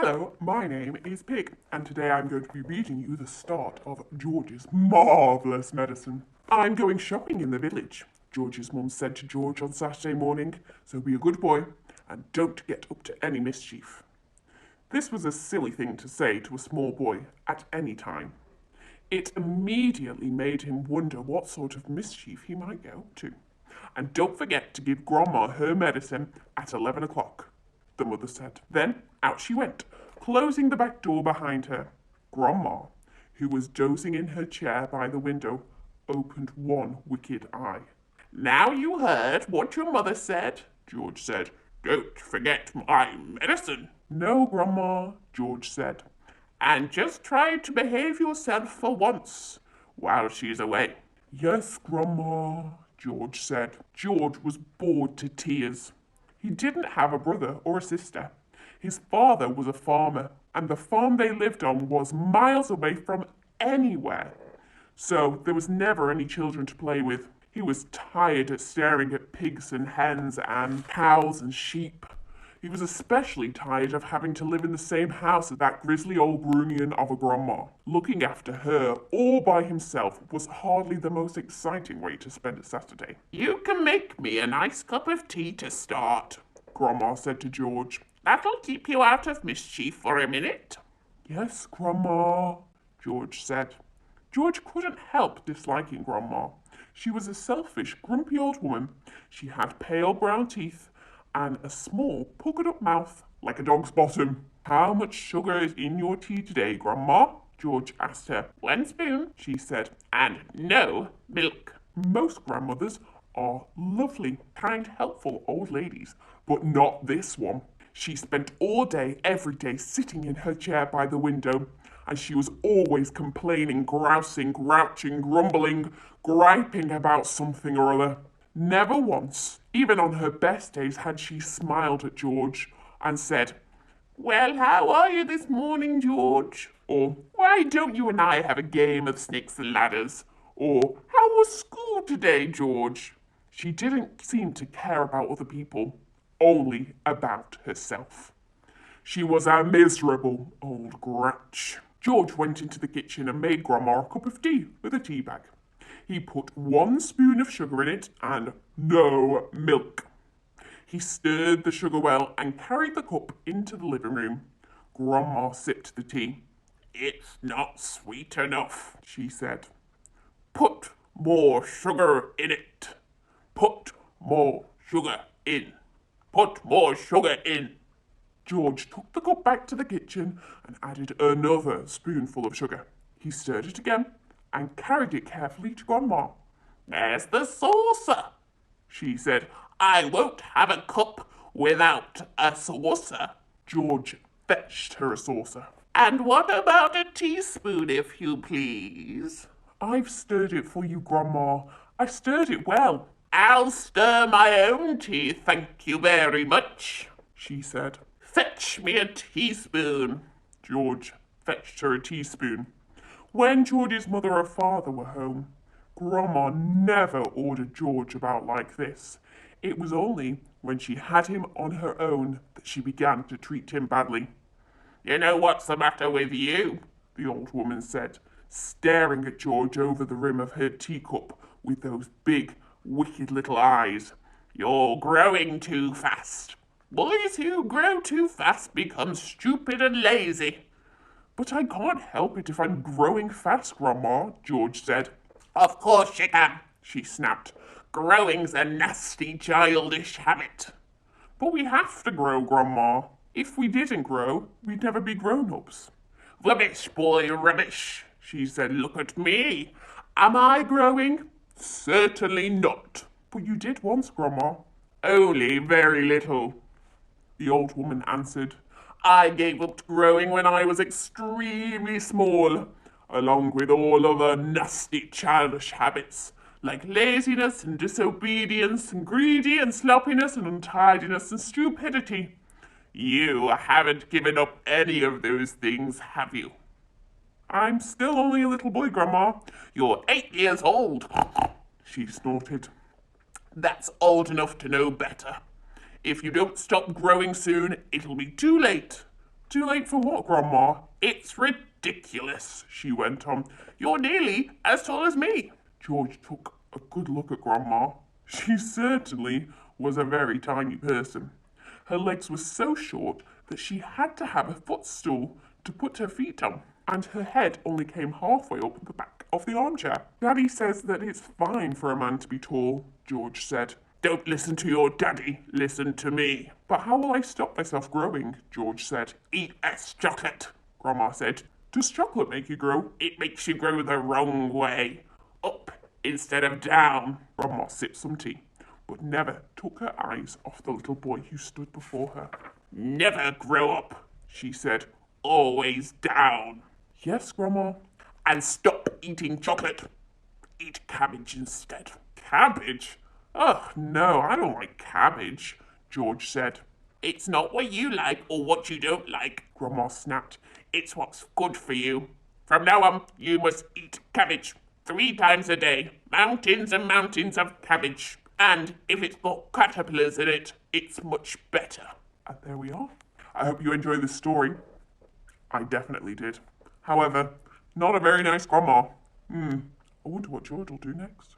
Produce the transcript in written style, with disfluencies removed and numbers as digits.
Hello, my name is Pig, and today I'm going to be reading you the start of George's marvellous medicine. I'm going shopping in the village, George's mum said to George on Saturday morning, so be a good boy and don't get up to any mischief. This was a silly thing to say to a small boy at any time. It immediately made him wonder what sort of mischief he might get up to. And don't forget to give Grandma her medicine at 11 o'clock, the mother said. Then out she went, closing the back door behind her. Grandma, who was dozing in her chair by the window, opened one wicked eye. Now you heard what your mother said, George said. Don't forget my medicine. No, Grandma, George said. And just try to behave yourself for once while she's away. Yes, Grandma, George said. George was bored to tears. He didn't have a brother or a sister. His father was a farmer, and the farm they lived on was miles away from anywhere. So there was never any children to play with. He was tired of staring at pigs and hens and cows and sheep. He was especially tired of having to live in the same house as that grisly old Brunian of a grandma. Looking after her all by himself was hardly the most exciting way to spend a Saturday. You can make me a nice cup of tea to start, Grandma said to George. That'll keep you out of mischief for a minute. Yes, Grandma, George said. George couldn't help disliking Grandma. She was a selfish, grumpy old woman. She had pale brown teeth and a small, puckered-up mouth like a dog's bottom. How much sugar is in your tea today, Grandma? George asked her. 1 spoon, she said, and no milk. Most grandmothers are lovely, kind, helpful old ladies, but not this one. She spent all day, every day, sitting in her chair by the window, and she was always complaining, grousing, grouching, grumbling, griping about something or other. Never once, even on her best days, had she smiled at George and said, Well, how are you this morning, George? Or, Why don't you and I have a game of snakes and ladders? Or, How was school today, George? She didn't seem to care about other people, only about herself. She was a miserable old grouch. George went into the kitchen and made Grandma a cup of tea with a tea bag. He put 1 spoon of sugar in it and no milk. He stirred the sugar well and carried the cup into the living room. Grandma sipped the tea. It's not sweet enough, she said. Put more sugar in it. Put more sugar in. Put more sugar in. George took the cup back to the kitchen and added another spoonful of sugar. He stirred it again and carried it carefully to Grandma. There's the saucer, she said. I won't have a cup without a saucer. George fetched her a saucer. And what about a teaspoon, if you please? I've stirred it for you, Grandma. I stirred it well. I'll stir my own tea, thank you very much, she said. Fetch me a teaspoon. George fetched her a teaspoon. When George's mother or father were home, Grandma never ordered George about like this. It was only when she had him on her own that she began to treat him badly. You know what's the matter with you? The old woman said, staring at George over the rim of her teacup with those big, wicked little eyes. You're growing too fast. Boys who grow too fast become stupid and lazy. But I can't help it if I'm growing fast, Grandma, George said. Of course you can, she snapped. Growing's a nasty, childish habit. But we have to grow, Grandma. If we didn't grow, we'd never be grown-ups. Rubbish, boy, rubbish, she said. Look at me. Am I growing? Certainly not. But you did once, Grandma. Only very little, the old woman answered. I gave up growing when I was extremely small, along with all other nasty childish habits, like laziness and disobedience and greedy and sloppiness and untidiness and stupidity. You haven't given up any of those things, have you? I'm still only a little boy, Grandma. You're 8 years old, she snorted. That's old enough to know better. If you don't stop growing soon, it'll be too late. Too late for what, Grandma? It's ridiculous, she went on. You're nearly as tall as me. George took a good look at Grandma. She certainly was a very tiny person. Her legs were so short that she had to have a footstool to put her feet on, and her head only came halfway up the back of the armchair. Daddy says that it's fine for a man to be tall, George said. Don't listen to your daddy, listen to me. But how will I stop myself growing? George said. Eat less chocolate, Grandma said. Does chocolate make you grow? It makes you grow the wrong way. Up instead of down. Grandma sipped some tea, but never took her eyes off the little boy who stood before her. Never grow up, she said. Always down. Yes, Grandma. And stop eating chocolate. Eat cabbage instead. Cabbage? Oh, no, I don't like cabbage, George said. It's not what you like or what you don't like, Grandma snapped. It's what's good for you. From now on, you must eat cabbage 3 times a day. Mountains and mountains of cabbage. And if it's got caterpillars in it, it's much better. And there we are. I hope you enjoyed this story. I definitely did. However, not a very nice grandma. I wonder what George will do next.